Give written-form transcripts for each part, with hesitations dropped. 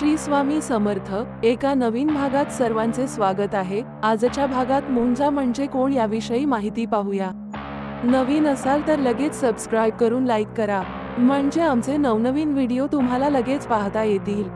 श्री स्वामी समर्थ। एका नवीन भागात सर्वांचे स्वागत आहे। आजच्या भागात मुंजा म्हणजे कोण याविषयी माहिती पाहूया। नवीन असाल तर लगेच सबस्क्राइब करून लाईक करा, म्हणजे आमचे नवनवीन व्हिडिओ तुम्हाला लगेच पाहता येतील।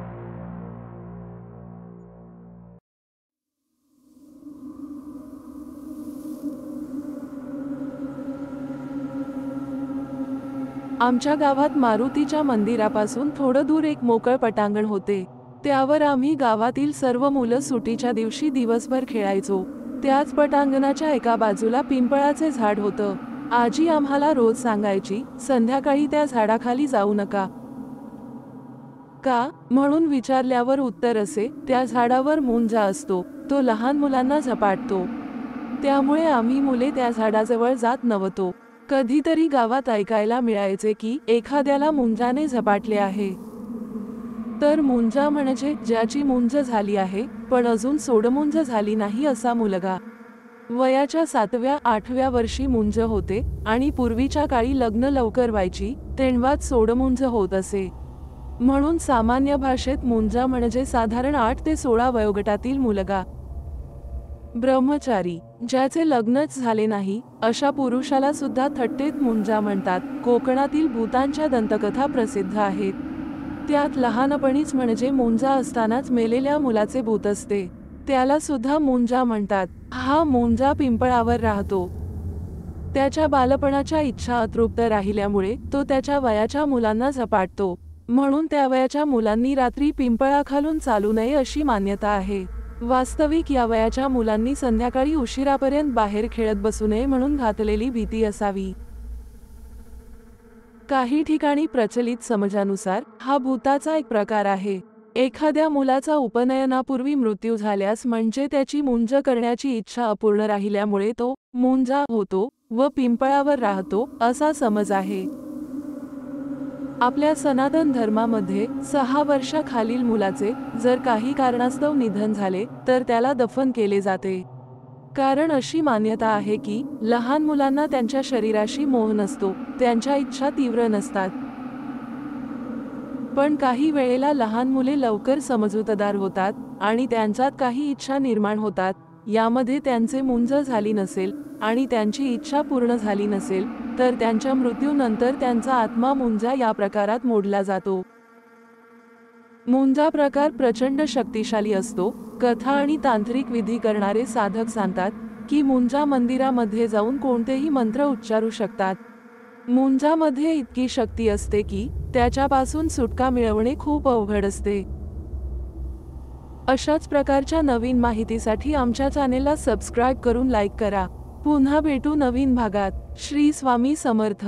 आमच्या गावात मारुतीच्या मंदिरापासून थोडं दूर एक मोकळ पटांगण होते। त्यावर आम्ही गावातील सर्व मुलं सुट्टीच्या दिवशी दिवसभर खेळायचो। त्याच पटांगणाच्या एका बाजूला पिंपळाचे झाड होतं। आजी आम्हाला रोज सांगायची, संध्याकाळी त्या झाडाखाली जाऊ नका। का म्हणून विचारल्यावर उत्तर असे, त्या झाडावर मुंजा असतो, तो लहान मुलांना झपाटतो। त्यामुळे आम्ही मुले त्या झाडाजवळ जात नव्हतो। कधीतरी गावात ऐकायला मिळायचे की एखाद्याला मुंजाने झपाटले आहे। तर मुंजा म्हणजे ज्याची मुंज झाली आहे पण अजून सोडमुंज झाली नाही असा मुलगा। वयाच्या 7व्या-8व्या वर्षी मुंज होते आणि पूर्वीच्या काळी लग्न लवकर व्हायची तेव्हाच सोडमुंज होत असे। म्हणून सामान्य भाषेत मुंजा म्हणजे साधारण 8 ते 16 वयोगटातील मुलगा। ब्रह्मचारी, ज्याचे लग्नच झाले नाही अशा पुरुषाला सुद्धा थट्टेत मुंजा म्हणतात। कोकणातील भूतांच्या दंतकथा प्रसिद्ध आहेत। त्यात लहानपणीच म्हणजे मुंजा असतानाच मेलेल्या मुलाचे भूत असते, त्याला सुद्धा मुंजा म्हणतात। हा मुंजा पिंपळावर राहतो। त्याच्या बालपणाच्या इच्छा अतृप्त राहिल्यामुळे तो त्याच्या वयाच्या मुलांना झपाटतो, म्हणून त्या वयाच्या मुलांनी रात्री पिंपळाखालून चालू नये अशी मान्यता आहे। वास्तविक या वयाच्या मुलांनी संध्याकाळी उशिरापर्यंत बाहेर खेळत बसू नये म्हणून घातलेली भीती असावी। काही ठिकाणी प्रचलित समजानुसार हा भूताचा एक प्रकार आहे। एखाद्या मुलाचा उपनयनापूर्वी मृत्यू झाल्यास म्हणजे त्याची मुंज करण्याची इच्छा अपूर्ण राहिल्यामुळे तो मुंजा होतो व पिंपळावर राहतो असा समज आहे। आपल्या सनातन धर्मामध्ये 6 वर्षाखालील मुलाचे जर काही कारणास्तव निधन झाले तर त्याला दफन केले जाते। कारण अशी मान्यता आहे की लहान मुलांना त्यांच्या शरीराशी मोह नसतो, त्यांच्या इच्छा तीव्र नसतात। पण काही वेळेला लहान मुले लवकर समजूतदार होतात आणि त्यांच्यात काही इच्छा निर्माण होतात। यामध्ये त्यांचे मुंज झाली नसेल आणि त्यांची इच्छा पूर्ण झाली नसेल तर त्यांच्या मृत्यूनंतर त्यांचा आत्मा मुंजा या प्रकारात मोडला जातो। मुंजा प्रकार प्रचंड शक्तिशाली असतो। कथा आणि तांत्रिक विधी करणारे साधक सांगतात की मुंजा मंदिरामध्ये जाऊन कोणतेही मंत्र उच्चारू शकतात। मुंजामध्ये इतकी शक्ती असते की त्याच्यापासून सुटका मिळवणे खूप अवघड असते। अशाच प्रकारच्या नवीन माहितीसाठी आमच्या चॅनेलला सबस्क्राइब करून लाईक करा। पुन्हा भेटू नवीन भागात। श्री स्वामी समर्थ।